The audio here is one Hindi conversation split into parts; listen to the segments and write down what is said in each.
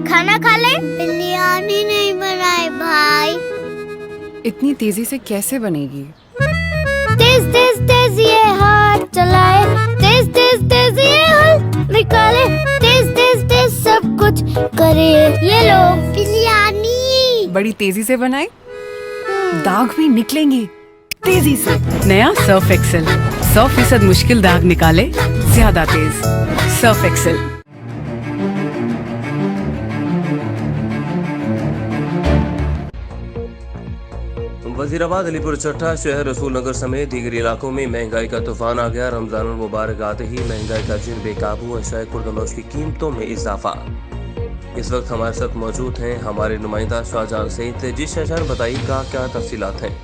खाना खा ले। बिरयानी नहीं बनाए भाई। इतनी तेजी से कैसे बनेगी? तेज तेज तेज ये हाथ चलाए, तेज तेज तेज ये हाथ निकाले, तेज तेज तेज सब कुछ करे। ये लो बिरयानी। बड़ी तेजी से बनाए, दाग भी निकलेंगे तेजी से। नया सर्फ एक्सेल 100% मुश्किल दाग निकाले ज्यादा तेज। Surf Excel. वजीराबाद, अलीपुर चट्टा शहर, रसूल नगर समेत दीगर इलाकों में महंगाई का तूफान आ गया। रमजान मुबारक आते ही महंगाई का जिन बेकाबू, अशाए खुर्दनोश की कीमतों में इजाफा। इस वक्त हमारे साथ मौजूद हैं हमारे नुमाइंदा शाहजहान सईद। जी शाहजहान, बताइएगा क्या तफसीलात हैं?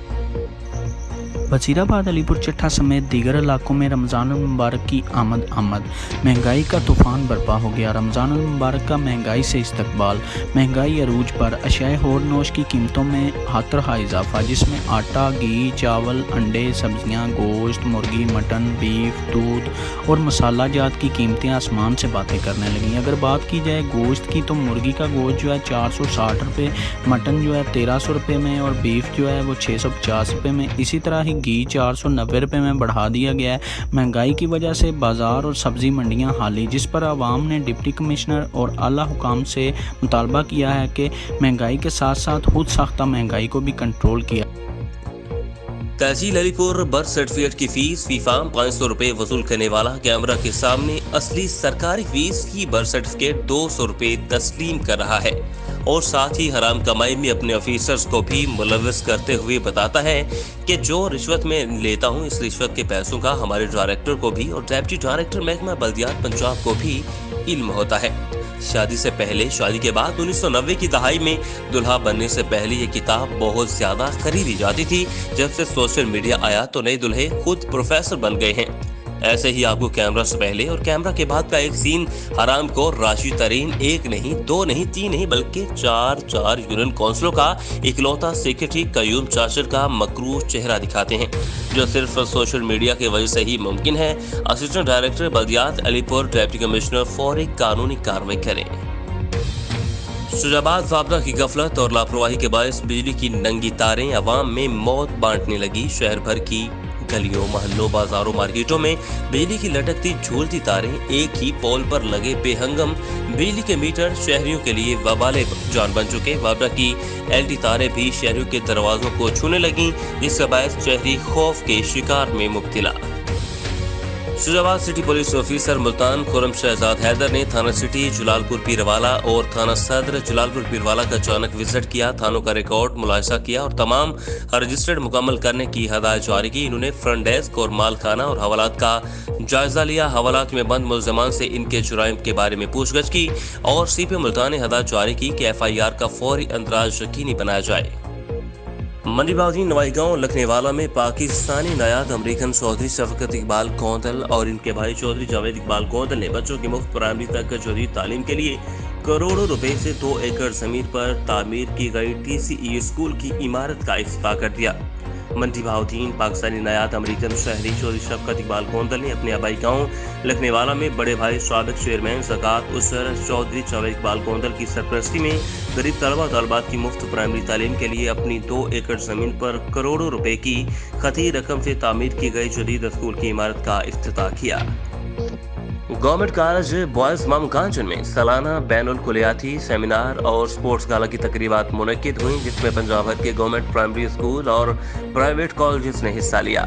वजीराबाद, अलीपुर चट्टा समेत दीगर इलाकों में रमज़ान मुबारक की आमद महंगाई का तूफ़ान बर्पा हो गया। रमज़ान मुबारक का महंगाई से इस्तकबाल। महंगाई अरूज पर। अशाए होर नोश की कीमतों में हाथरहा इजाफा, जिसमें आटा, घी, चावल, अंडे, सब्जियां, गोश्त, मुर्गी, मटन, बीफ, दूध और मसाला जात की कीमतें आसमान से बातें करने लगी। अगर बात की जाए गोश्त की, तो मुर्गी का गोश्त जो है 460 रुपये, मटन जो है 1300 रुपये में और बीफ जो है वो 650 रुपये में। इसी तरह ही घी 490 रुपये में बढ़ा दिया गया है। महंगाई की वजह से बाजार और सब्जी मंडियां खाली, जिस पर आवाम ने डिप्टी कमिश्नर और आला हुकाम से मुतालबा किया है कि महंगाई के साथ साथ खुद साख्ता महंगाई को भी कंट्रोल किया। तहसील अलीपुर बर्थ सर्टिफिकेट की फीस फीफाम 500 रुपये वसूल करने वाला कैमरा के सामने असली सरकारी फीस की बर्थ सर्टिफिकेट 200 रुपये तस्लीम कर रहा है और साथ ही हराम कमाई में अपने ऑफिसर्स को भी मुलव्वस करते हुए बताता है कि जो रिश्वत में लेता हूं, इस रिश्वत के पैसों का हमारे डायरेक्टर को भी और डिप्टी डायरेक्टर महकमा बल्दियात पंजाब को भी इल्म होता है। शादी से पहले, शादी के बाद 1990 की दहाई में दुल्हा बनने से पहले ये किताब बहुत ज्यादा खरीदी जाती थी। जब से सोशल मीडिया आया तो नए दुल्हे खुद प्रोफेसर बन गए हैं। ऐसे ही आपको कैमरा से पहले और कैमरा के बाद का एक सीन हराम को राशि तरीन 1 नहीं, 2 नहीं, 3 नहीं बल्कि 4 यूनियन काउंसिलों का इकलौता सेक्रेटरी कयूम चाचर का मकरूह चेहरा दिखाते हैं, जो सिर्फ सोशल मीडिया की वजह से ही मुमकिन है। असिस्टेंट डायरेक्टर बल्दियात अलीपुर डिप्टी कमिश्नर फौरी कानूनी कार्रवाई करें। शुजाबाद वापदा की गफलत और लापरवाही के बायस बिजली की नंगी तारें अवाम में मौत बांटने लगी। शहर भर की गलियों, मोहल्लों, बाजारों, मार्केटों में बिजली की लटकती झूलती तारें, एक ही पोल पर लगे बेहंगम बिजली के मीटर शहरियों के लिए वबाले जान बन चुके। वापदा की एलटी तारें भी शहरियों के दरवाजों को छूने लगी, जिससे बायस शहरी खौफ के शिकार में मुब्तला। Shujabad city police officer Multan Khurram Shahzad Haider ने थाना सिटी जलालपुर पीरवाला और थाना सदर जलालपुर पीरवाला का अचानक विजिट किया, थानों का रिकॉर्ड मुलाहिजा किया और तमाम रजिस्टर्ड मुकम्मल करने की हदायत जारी की। इन्होंने फ्रंट डेस्क और माल खाना और हवालात का जायजा लिया। हवालात में बंद मुलजमान से इनके जुराइम के बारे में पूछगछ की और सीपी मुल्तान ने हदायत जारी की कि FIR का फौरी अंदराज यकीनी बनाया जाए। मंडीबाजी नवाईगांव लखनेवाला में पाकिस्तानी नायाब अमेरिकन चौधरी शफकत इकबाल कौंदल और इनके भाई चौधरी जावेद इकबाल कौंदल ने बच्चों की मुफ्त प्राइमरी तक जदीद तालीम के लिए करोड़ों रुपए से 2 एकड़ जमीन पर तामीर की गई TCE स्कूल की इमारत का इफ्तिताह कर दिया। मंडी भाउद्दीन पाकिस्तानी नायाब अमेरिकन शहरी चौधरी शफकत इकबाल कौंदल ने अपने आबाई गांव लखनेवाला में बड़े भाई साबिक चेयरमैन ज़कात उसर चौधरी जावेद इकबाल कौंदल की सरपरस्ती में गरीब तलबा तलबात की मुफ्त प्राइमरी तालीम के लिए अपनी 2 एकड़ जमीन पर करोड़ों रुपए की खती रकम से तामीर की गई जदीद स्कूल की इमारत का इफ्तिताह किया। गवर्नमेंट कॉलेज बॉयज मामकांचन में सालाना बैनुल कुलियाती सेमिनार और स्पोर्ट्स गाला की तकरीबात मुनक्किद हुई, जिसमें पंजाब भर के गवर्नमेंट प्राइमरी स्कूल और प्राइवेट कॉलेजेस ने हिस्सा लिया।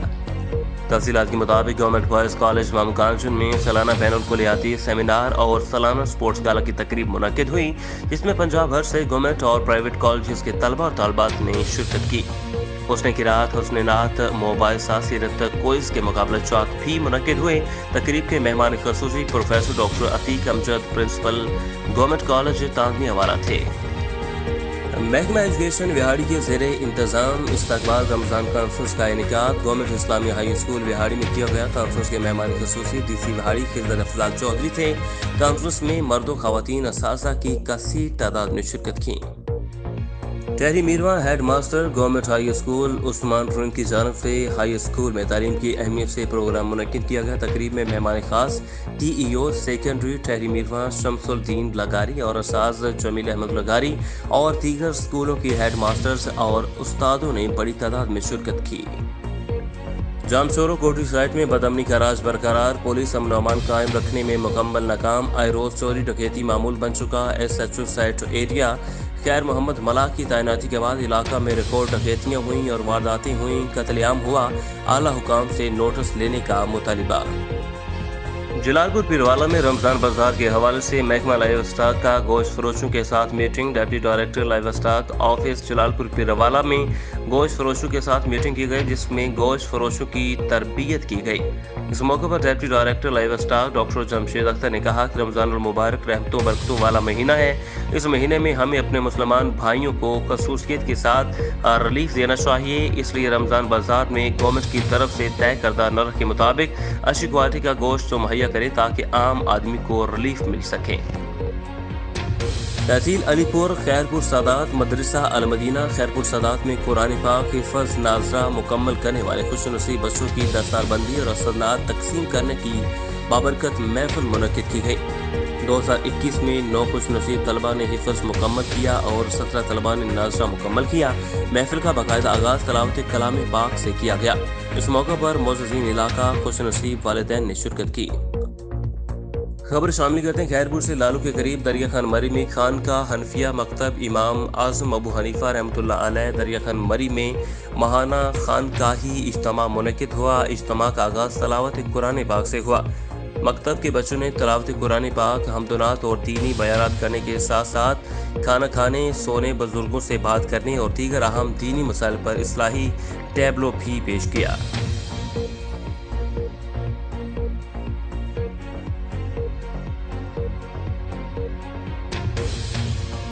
तफसीलात के मुताबिक गवर्नमेंट बॉयज कॉलेज मामकांचन में सालाना बैनुल कुलियाती सेमिनार और सालाना स्पोर्ट्स गाला की तकरीब मुनक्किद हुई, जिसमें पंजाब भर से गवर्नमेंट और प्राइवेट कॉलेजेस के तलबा और तलबात ने शिरकत की। हुस्न किरात, हुस्न नात, मोबाइल सीरत क्विज के मुकाबला जात भी मुनक्किद हुए। तकरीब के मेहमान खसूसी professor doctor Atiq Amjad, principal government college Tandlianwala थे। महकमा एजुकेशन विहाड़ी के ज़ेरे इंतजाम इस्तकबाल रमजान कॉन्फ्रेंस का इनेकाद government Islamia high school Vehari में किया गया। कॉन्फ्रेंस के मेहमान खसूसी DC विहाड़ी खिजर अफजाल चौधरी थे। कॉन्फ्रेंस में मर्द व खवातीन असातिज़ा की कसीर तादाद में शिरकत की। टहरी मीरवा head master government high school Usman रुन की जानब से हाई स्कूल में तालीम की अहमियत से प्रोग्राम मुनक्किद किया गया। तकरीब में मेहमान खास TEO सेकेंडरी टहरी मीरवा शमसुद्दीन लगारी और असाज जमील अहमद लगारी और दीगर स्कूलों के हेड मास्टर्स और उस्तादों ने बड़ी तादाद में शिरकत की। जामचोरो कोठी साइट में बदअमनी का राज बरकरार, पुलिस अमन अमान कायम रखने में मुकम्मल नाकाम। आए रोज चोरी डकैती मामूल बन चुका। SHO साइट एरिया खैर मोहम्मद मलाह की तैनाती के बाद इलाका में रिकॉर्ड डकैतियां हुई और वारदातें हुई, कत्लेआम हुआ। आला हुकाम से नोटिस लेने का मुतालिबा। जलालपुर पीरवाला में रमजान बाजार के हवाले से महकमा लाइव स्टॉक का गोश्त फरोशों के साथ meeting. Deputy director live stock office Jalalpur Pirwala में गोश्त फरोशों के साथ मीटिंग की गई, जिसमें गोश्त फरोशों की तरबियत की गई। इस मौके पर deputy director live stock doctor Jamshed Akhtar ने कहा कि रमजान मुबारक रहमतों बरकतों वाला महीना है। इस महीने में हमें अपने मुसलमान भाइयों को खसूसियत के साथ रिलीफ देना चाहिए, इसलिए रमजान बाजार में गवर्नमेंट की तरफ से तय करदा नर्ख के मुताबिक अच्छी क्वालिटी का गोश्त मुहैया करें ताकि आम आदमी को रिलीफ मिल सके। तहसील अलीपुर खैरपुर सादात मदरसा अल मदीना खैरपुर सादात में कुरान पाक हिफ्ज़ नाज़रा मुकम्मल करने वाले खुशनसीब बच्चों की दस्तारबंदी और असनाद तकसीम करने की बाबरकत महफिल मुनक्किद की गई। 2021 में 9 खुशनसीब तलबा ने हिफ्ज़ मुकम्मल किया और 17 तलबा ने नाज़रा मुकम्मल किया। महफिल का बाकायदा आगाज़ तलावत कलाम पाक से किया गया। इस मौके पर मोअज़्ज़िज़ीन इलाका खुशनसीब वालिदैन ने शिरकत की। खबर शामिल करते हैं खैरपुर से लालू के करीब दरिया खान मरी में खान का हनफिया मकतब इमाम आज़म अबू हनीफा रहमतुल्लाह अलैह दरिया खान मरी में माहाना खानकाही इज्तिमा मुनक्किद हुआ। इज्तिमा का आगाज़ तलावत कुरान पाक से हुआ। मकतब के बच्चों ने तलावत कुरान पाक हमदुनात और दीनी बयानात करने के साथ साथ खाना खाने, सोने, बुजुर्गों से बात करने और दीगर अहम दीनी मसाइल पर इस्लाही टैबलो भी पेश किया।